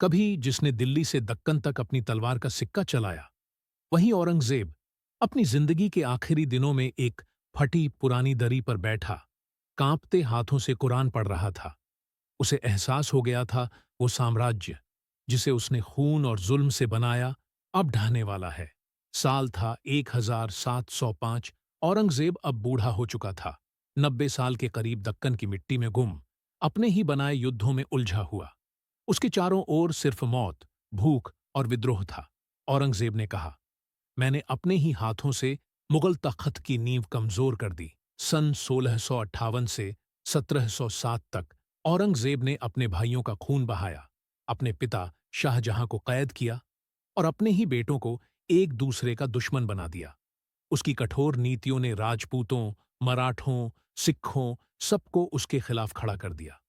कभी जिसने दिल्ली से दक्कन तक अपनी तलवार का सिक्का चलाया, वहीं औरंगजेब अपनी जिंदगी के आखिरी दिनों में एक फटी पुरानी दरी पर बैठा कांपते हाथों से कुरान पढ़ रहा था। उसे एहसास हो गया था वो साम्राज्य जिसे उसने खून और जुल्म से बनाया अब ढहने वाला है। साल था 1705। औरंगजेब अब बूढ़ा हो चुका था। 90 साल के करीब दक्कन की मिट्टी में गुम अपने ही बनाए युद्धों में उलझा हुआ। उसके चारों ओर सिर्फ मौत, भूख और विद्रोह था। औरंगजेब ने कहा, मैंने अपने ही हाथों से मुगल तख्त की नींव कमजोर कर दी। सन 1658 से 1707 तक औरंगजेब ने अपने भाइयों का खून बहाया, अपने पिता शाहजहां को कैद किया और अपने ही बेटों को एक दूसरे का दुश्मन बना दिया। उसकी कठोर नीतियों ने राजपूतों, मराठों, सिखों सबको उसके खिलाफ खड़ा कर दिया।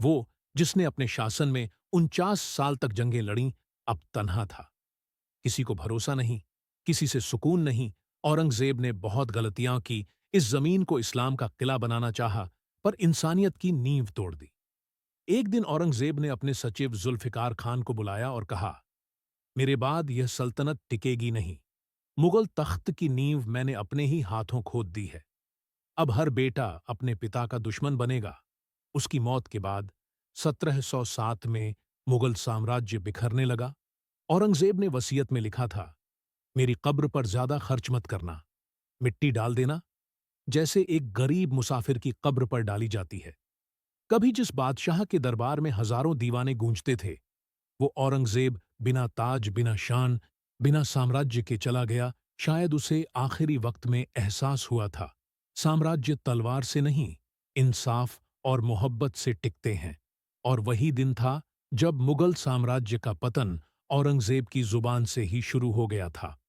वो जिसने अपने शासन में 49 साल तक जंगें लड़ीं, अब तन्हा था। किसी को भरोसा नहीं, किसी से सुकून नहीं। औरंगजेब ने बहुत गलतियां की। इस जमीन को इस्लाम का किला बनाना चाहा, पर इंसानियत की नींव तोड़ दी। एक दिन औरंगजेब ने अपने सचिव जुल्फिकार खान को बुलाया और कहा, मेरे बाद यह सल्तनत टिकेगी नहीं। मुगल तख्त की नींव मैंने अपने ही हाथों खोद दी है। अब हर बेटा अपने पिता का दुश्मन बनेगा। उसकी मौत के बाद 1707 में मुगल साम्राज्य बिखरने लगा। औरंगजेब ने वसीयत में लिखा था, मेरी कब्र पर ज्यादा खर्च मत करना, मिट्टी डाल देना, जैसे एक गरीब मुसाफिर की कब्र पर डाली जाती है। कभी जिस बादशाह के दरबार में हजारों दीवाने गूंजते थे, वो औरंगजेब बिना ताज, बिना शान, बिना साम्राज्य के चला गया। शायद उसे आखिरी वक्त में एहसास हुआ था, साम्राज्य तलवार से नहीं, इंसाफ और मोहब्बत से टिकते हैं। और वही दिन था जब मुगल साम्राज्य का पतन औरंगजेब की जुबान से ही शुरू हो गया था।